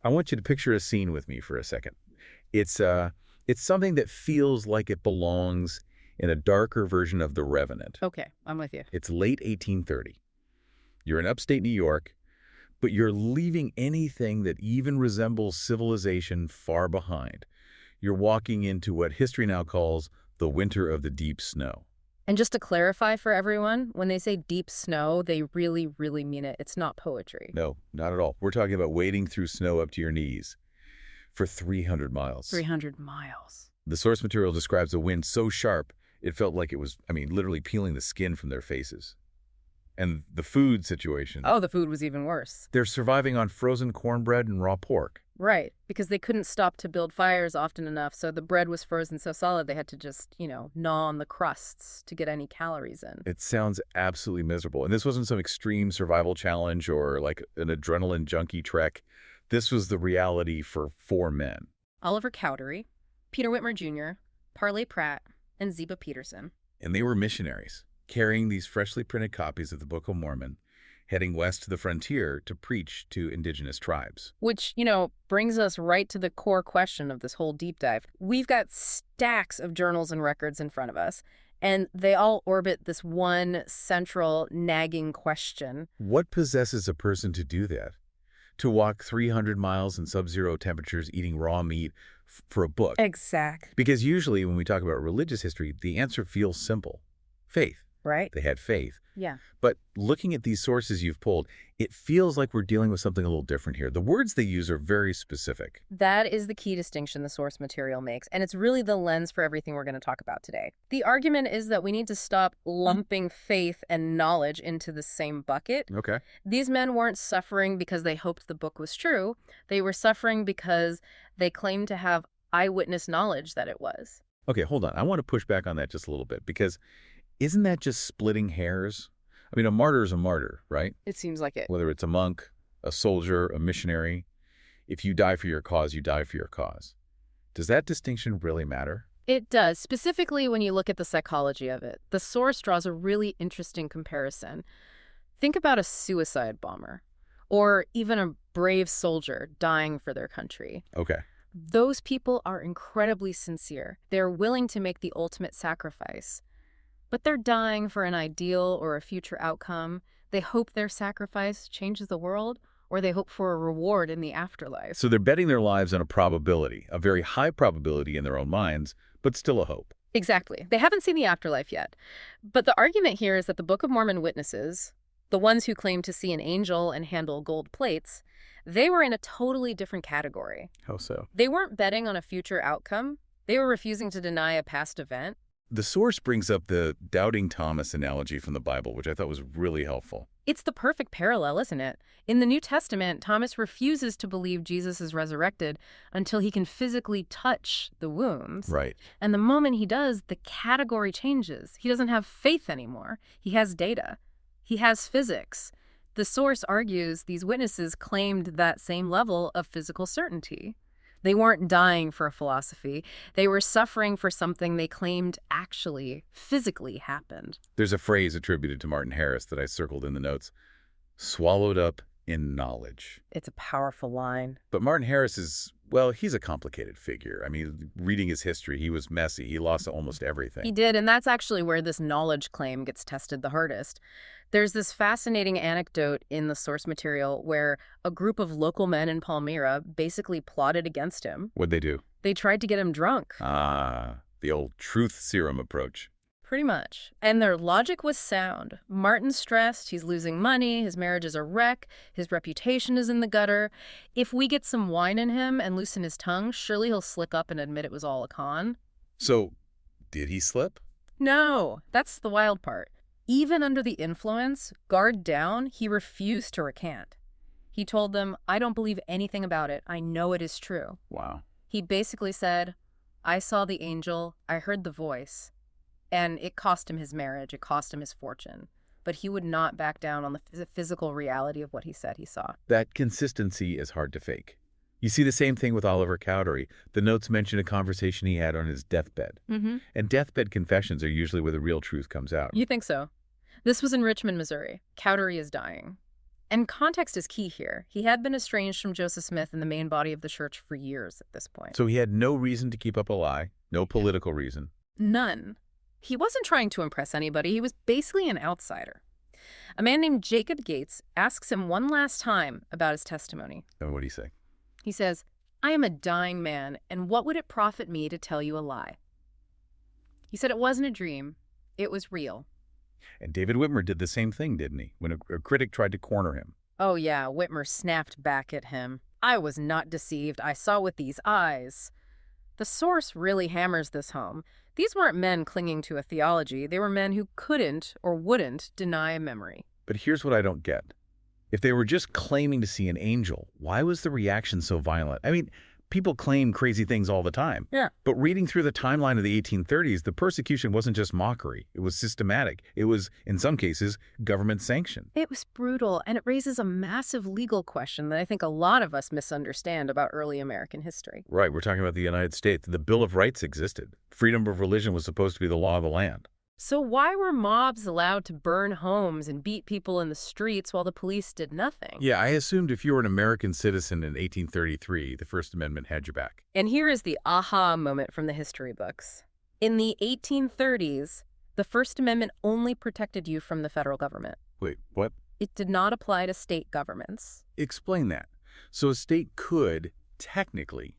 I want you to picture a scene with me for a second. It's something that feels like it belongs in a darker version of The Revenant. Okay, I'm with you. It's late 1830. You're in upstate New York, but you're leaving anything that even resembles civilization far behind. You're walking into what history now calls the winter of the deep snow. And just to clarify for everyone, when they say deep snow, they really, really mean it. It's not poetry. No, not at all. We're talking about wading through snow up to your knees for 300 miles. 300 miles. The source material describes a wind so sharp, it felt like it was, literally peeling the skin from their faces. And the food situation. Oh, the food was even worse. They're surviving on frozen cornbread and raw pork. Right, because they couldn't stop to build fires often enough, so the bread was frozen so solid they had to just, gnaw on the crusts to get any calories in. It sounds absolutely miserable. And this wasn't some extreme survival challenge or like an adrenaline junkie trek. This was the reality for 4 men. Oliver Cowdery, Peter Whitmer Jr., Parley Pratt, and Ziba Peterson. And they were missionaries, carrying these freshly printed copies of the Book of Mormon, heading west to the frontier to preach to indigenous tribes. Which, brings us right to the core question of this whole deep dive. We've got stacks of journals and records in front of us, and they all orbit this one central nagging question. What possesses a person to do that? To walk 300 miles in sub-zero temperatures eating raw meat for a book? Exactly. Because usually when we talk about religious history, the answer feels simple. Faith. Right? They had faith. Yeah. But looking at these sources you've pulled, it feels like we're dealing with something a little different here. The words they use are very specific. That is the key distinction the source material makes, and it's really the lens for everything we're going to talk about today. The argument is that we need to stop lumping faith and knowledge into the same bucket. Okay. These men weren't suffering because they hoped the book was true. They were suffering because they claimed to have eyewitness knowledge that it was. Okay, hold on. I want to push back on that just a little bit, because isn't that just splitting hairs? A martyr is a martyr, right? It seems like it. Whether it's a monk, a soldier, a missionary, if you die for your cause, you die for your cause. Does that distinction really matter? It does, specifically when you look at the psychology of it. The source draws a really interesting comparison. Think about a suicide bomber, or even a brave soldier dying for their country. Okay. Those people are incredibly sincere. They're willing to make the ultimate sacrifice. But they're dying for an ideal or a future outcome. They hope their sacrifice changes the world, or they hope for a reward in the afterlife. So they're betting their lives on a probability, a very high probability in their own minds, but still a hope. Exactly. They haven't seen the afterlife yet. But the argument here is that the Book of Mormon witnesses, the ones who claim to see an angel and handle gold plates, they were in a totally different category. How so? They weren't betting on a future outcome. They were refusing to deny a past event. The source brings up the doubting Thomas analogy from the Bible, which I thought was really helpful. It's the perfect parallel, isn't it? In the New Testament, Thomas refuses to believe Jesus is resurrected until he can physically touch the wounds. Right. And the moment he does, the category changes. He doesn't have faith anymore. He has data. He has physics. The source argues these witnesses claimed that same level of physical certainty. They weren't dying for a philosophy. They were suffering for something they claimed actually, physically happened. There's a phrase attributed to Martin Harris that I circled in the notes. Swallowed up in knowledge. It's a powerful line. But Martin Harris is, he's a complicated figure. Reading his history, he was messy. He lost almost everything. He did, and that's actually where this knowledge claim gets tested the hardest. There's this fascinating anecdote in the source material where a group of local men in Palmyra basically plotted against him. What'd they do? They tried to get him drunk. Ah, the old truth serum approach. Pretty much. And their logic was sound. Martin's stressed, he's losing money, his marriage is a wreck, his reputation is in the gutter. If we get some wine in him and loosen his tongue, surely he'll slick up and admit it was all a con. So, did he slip? No, that's the wild part. Even under the influence, guard down, he refused to recant. He told them, I don't believe anything about it. I know it is true. Wow. He basically said, I saw the angel, I heard the voice. And it cost him his marriage, it cost him his fortune. But he would not back down on the physical reality of what he said he saw. That consistency is hard to fake. You see the same thing with Oliver Cowdery. The notes mention a conversation he had on his deathbed. Mm-hmm. And deathbed confessions are usually where the real truth comes out. You think so? This was in Richmond, Missouri. Cowdery is dying. And context is key here. He had been estranged from Joseph Smith and the main body of the church for years at this point. So he had no reason to keep up a lie, no political reason. None. He wasn't trying to impress anybody. He was basically an outsider. A man named Jacob Gates asks him one last time about his testimony. And what did he say? He says, "I am a dying man, and what would it profit me to tell you a lie?" He said it wasn't a dream. It was real. And David Whitmer did the same thing, didn't he, when a critic tried to corner him? Oh yeah, Whitmer snapped back at him. "I was not deceived. I saw with these eyes." The source really hammers this home. These weren't men clinging to a theology. They were men who couldn't or wouldn't deny a memory. But here's what I don't get. If they were just claiming to see an angel, why was the reaction so violent? I mean, people claim crazy things all the time. Yeah. But reading through the timeline of the 1830s, the persecution wasn't just mockery. It was systematic. It was, in some cases, government-sanctioned. It was brutal, and it raises a massive legal question that I think a lot of us misunderstand about early American history. Right, we're talking about the United States. The Bill of Rights existed. Freedom of religion was supposed to be the law of the land. So why were mobs allowed to burn homes and beat people in the streets while the police did nothing? Yeah, I assumed if you were an American citizen in 1833, the First Amendment had your back. And here is the aha moment from the history books. In the 1830s, the First Amendment only protected you from the federal government. Wait, what? It did not apply to state governments. Explain that. So a state could, technically,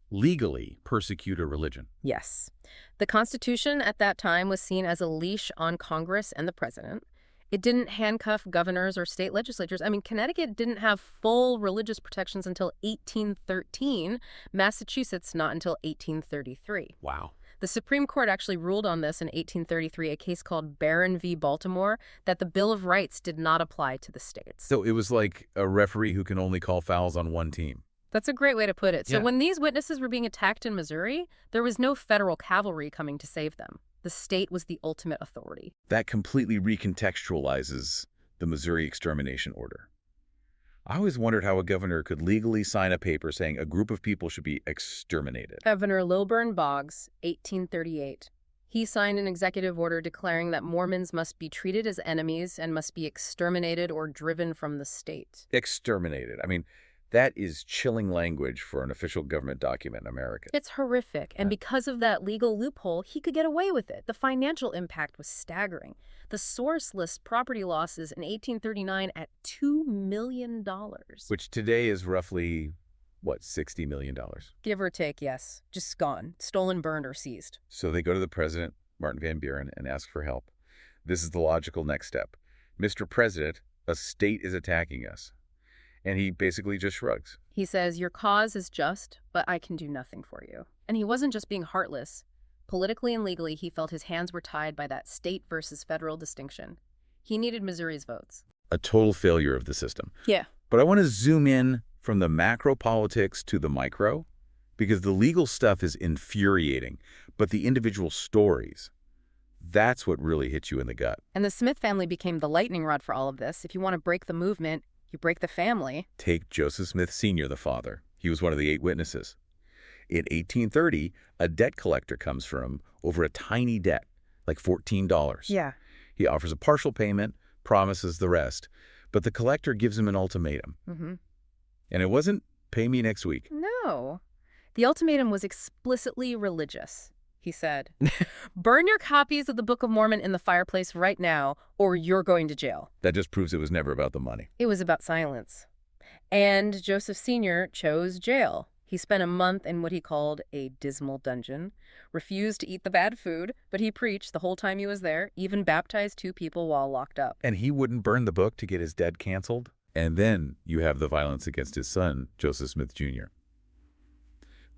legally persecute a religion. Yes. The Constitution at that time was seen as a leash on Congress and the president. It didn't handcuff governors or state legislatures. I mean, Connecticut didn't have full religious protections until 1813. Massachusetts not until 1833. Wow. The Supreme Court actually ruled on this in 1833, a case called Barron v. Baltimore, that the Bill of Rights did not apply to the states. So it was like a referee who can only call fouls on one team. That's a great way to put it. So Yeah. when these witnesses were being attacked in Missouri, there was no federal cavalry coming to save them. The state was the ultimate authority. That completely recontextualizes the Missouri extermination order. I always wondered how a governor could legally sign a paper saying a group of people should be exterminated. Governor Lilburn Boggs, 1838. He signed an executive order declaring that Mormons must be treated as enemies and must be exterminated or driven from the state. Exterminated. I mean, that is chilling language for an official government document in America. It's horrific, and because of that legal loophole, he could get away with it. The financial impact was staggering. The source lists property losses in 1839 at $2 million. Which today is roughly, what, $60 million? Give or take, yes. Just gone. Stolen, burned, or seized. So they go to the president, Martin Van Buren, and ask for help. This is the logical next step. Mr. President, a state is attacking us. And he basically just shrugs. He says, "Your cause is just, but I can do nothing for you." And he wasn't just being heartless. Politically and legally, he felt his hands were tied by that state versus federal distinction. He needed Missouri's votes. A total failure of the system. Yeah. But I want to zoom in from the macro politics to the micro, because the legal stuff is infuriating, but the individual stories, that's what really hits you in the gut. And the Smith family became the lightning rod for all of this. If you want to break the movement, you break the family. Take Joseph Smith Sr., the father. He was one of the 8 witnesses. In 1830, a debt collector comes for him over a tiny debt, like $14. Yeah. He offers a partial payment, promises the rest, but the collector gives him an ultimatum. Mm-hmm. And it wasn't, pay me next week. No. The ultimatum was explicitly religious. He said, "Burn your copies of the Book of Mormon in the fireplace right now, or you're going to jail." That just proves it was never about the money. It was about silence. And Joseph Sr. chose jail. He spent a month in what he called a dismal dungeon, refused to eat the bad food, but he preached the whole time he was there, even baptized 2 people while locked up. And he wouldn't burn the book to get his debt canceled? And then you have the violence against his son, Joseph Smith Jr.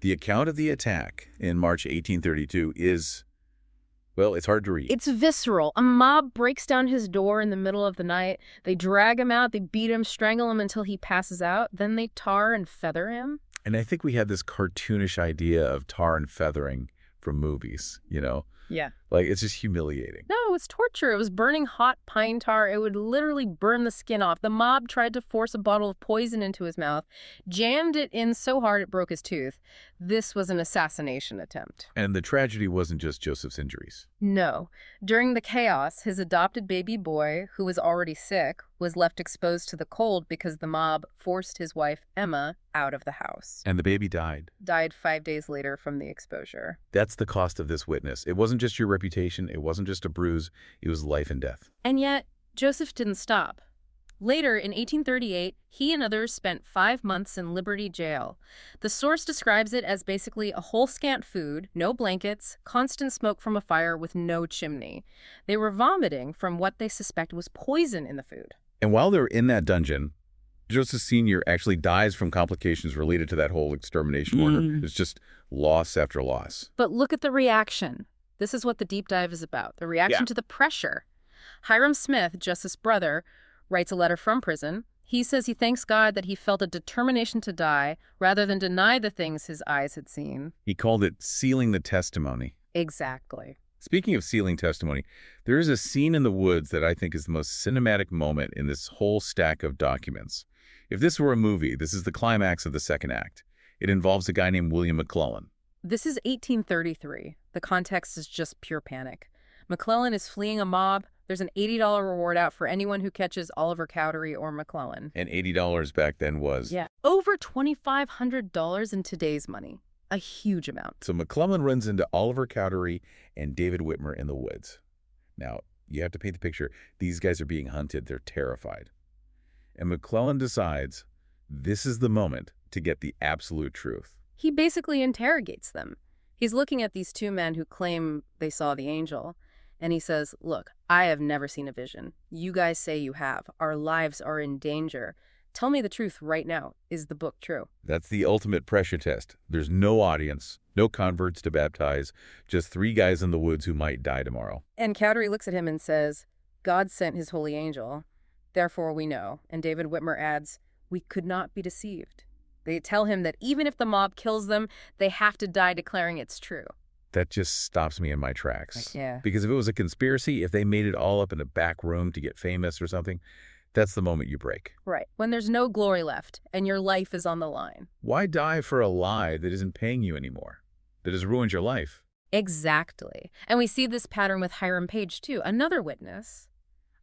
The account of the attack in March 1832 is, well, it's hard to read. It's visceral. A mob breaks down his door in the middle of the night. They drag him out, they beat him, strangle him until he passes out. Then they tar and feather him. And I think we have this cartoonish idea of tar and feathering from movies, you know, Yeah. Like, it's just humiliating. No, it was torture. It was burning hot pine tar. It would literally burn the skin off. The mob tried to force a bottle of poison into his mouth, jammed it in so hard it broke his tooth. This was an assassination attempt. And the tragedy wasn't just Joseph's injuries. No. During the chaos, his adopted baby boy, who was already sick, was left exposed to the cold because the mob forced his wife, Emma, out of the house. And the baby died. Died 5 days later from the exposure. That's the cost of this witness. It wasn't just your reputation. It wasn't just a bruise. It was life and death. And yet, Joseph didn't stop. Later, in 1838, he and others spent 5 months in Liberty Jail. The source describes it as basically a whole scant food, no blankets, constant smoke from a fire with no chimney. They were vomiting from what they suspect was poison in the food. And while they're in that dungeon, Joseph Sr. actually dies from complications related to that whole extermination order. It's just loss after loss. But look at the reaction. This is what the deep dive is about, the reaction to the pressure. Hiram Smith, Joseph's brother, writes a letter from prison. He says he thanks God that he felt a determination to die rather than deny the things his eyes had seen. He called it sealing the testimony. Exactly. Speaking of sealing testimony, there is a scene in the woods that I think is the most cinematic moment in this whole stack of documents. If this were a movie, this is the climax of the second act. It involves a guy named William McClellan. This is 1833. The context is just pure panic. McClellan is fleeing a mob. There's an $80 reward out for anyone who catches Oliver Cowdery or McClellan. And $80 back then was... Yeah, over $2,500 in today's money. A huge amount. So McClellan runs into Oliver Cowdery and David Whitmer in the woods. Now, you have to paint the picture. These guys are being hunted. They're terrified. And McClellan decides this is the moment to get the absolute truth. He basically interrogates them. He's looking at these two men who claim they saw the angel. And he says, look, I have never seen a vision. You guys say you have. Our lives are in danger. Tell me the truth right now. Is the book true? That's the ultimate pressure test. There's no audience, no converts to baptize, just 3 guys in the woods who might die tomorrow. And Cowdery looks at him and says, God sent his holy angel. Therefore we know. And David Whitmer adds, we could not be deceived. They tell him that even if the mob kills them, they have to die declaring it's true. That just stops me in my tracks. Yeah. Because if it was a conspiracy, if they made it all up in a back room to get famous or something, that's the moment you break. Right. When there's no glory left and your life is on the line. Why die for a lie that isn't paying you anymore, that has ruined your life? Exactly. And we see this pattern with Hiram Page, too, another witness.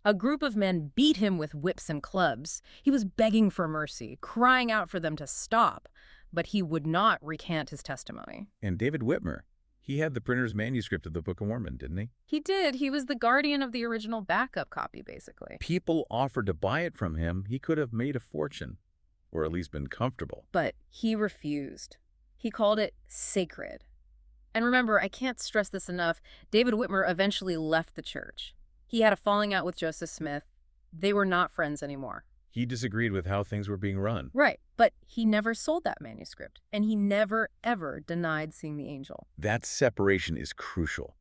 A group of men beat him with whips and clubs. He was begging for mercy, crying out for them to stop, but he would not recant his testimony. And David Whitmer, he had the printer's manuscript of the Book of Mormon, didn't he? He did. He was the guardian of the original backup copy, basically. People offered to buy it from him. He could have made a fortune, or at least been comfortable. But he refused. He called it sacred. And remember, I can't stress this enough, David Whitmer eventually left the church. He had a falling out with Joseph Smith. They were not friends anymore. He disagreed with how things were being run. Right, but he never sold that manuscript, and he never, ever denied seeing the angel. That separation is crucial.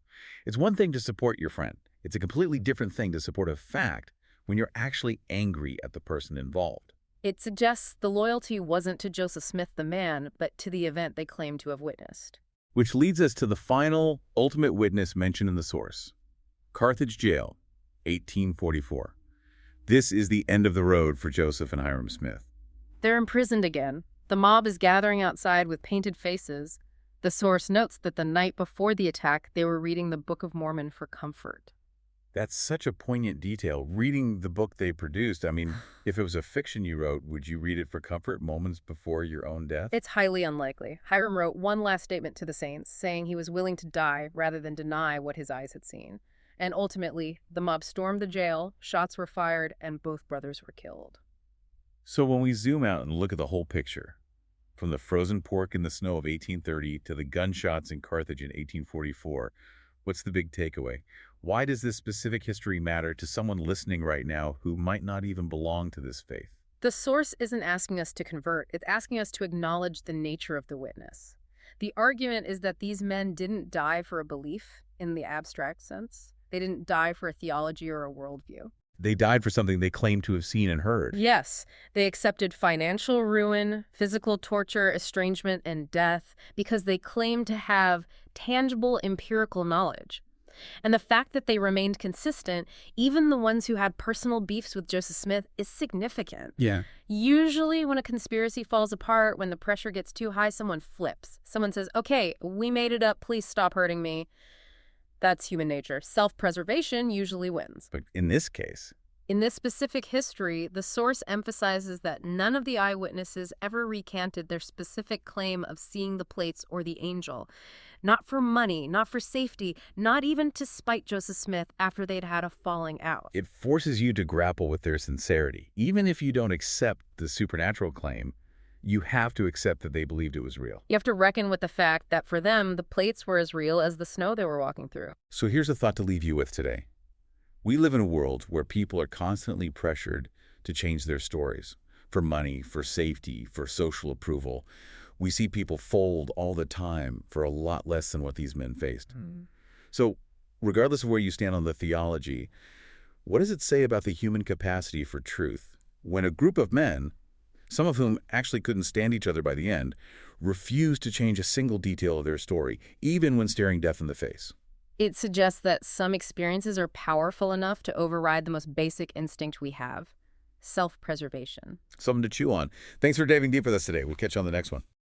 It's one thing to support your friend. It's a completely different thing to support a fact when you're actually angry at the person involved. It suggests the loyalty wasn't to Joseph Smith the man, but to the event they claimed to have witnessed. Which leads us to the final, ultimate witness mentioned in the source. Carthage Jail, 1844. This is the end of the road for Joseph and Hiram Smith. They're imprisoned again. The mob is gathering outside with painted faces. The source notes that the night before the attack, they were reading the Book of Mormon for comfort. That's such a poignant detail. Reading the book they produced, I mean, if it was a fiction you wrote, would you read it for comfort moments before your own death? It's highly unlikely. Hiram wrote one last statement to the saints, saying he was willing to die rather than deny what his eyes had seen. And ultimately, the mob stormed the jail, shots were fired, and both brothers were killed. So when we zoom out and look at the whole picture, from the frozen pork in the snow of 1830 to the gunshots in Carthage in 1844, what's the big takeaway? Why does this specific history matter to someone listening right now who might not even belong to this faith? The source isn't asking us to convert, it's asking us to acknowledge the nature of the witness. The argument is that these men didn't die for a belief in the abstract sense. They didn't die for a theology or a worldview. They died for something they claimed to have seen and heard. Yes, they accepted financial ruin, physical torture, estrangement, and death because they claimed to have tangible empirical knowledge. And the fact that they remained consistent, even the ones who had personal beefs with Joseph Smith, is significant. Yeah. Usually when a conspiracy falls apart, when the pressure gets too high, someone flips. Someone says, okay, we made it up, please stop hurting me. That's human nature. Self-preservation usually wins. But in this case, in this specific history, the source emphasizes that none of the eyewitnesses ever recanted their specific claim of seeing the plates or the angel. Not for money, not for safety, not even to spite Joseph Smith after they'd had a falling out. it forces you to grapple with their sincerity. Even if you don't accept the supernatural claim, you have to accept that they believed it was real. You have to reckon with the fact that for them, the plates were as real as the snow they were walking through. So here's a thought to leave you with today. We live in a world where people are constantly pressured to change their stories. For money, for safety, for social approval. We see people fold all the time for a lot less than what these men faced. So, regardless of where you stand on the theology, what does it say about the human capacity for truth when a group of men, some of whom actually couldn't stand each other by the end, refused to change a single detail of their story, even when staring death in the face? It suggests that some experiences are powerful enough to override the most basic instinct we have: self-preservation. Something to chew on. Thanks for diving deep with us today. We'll catch you on the next one.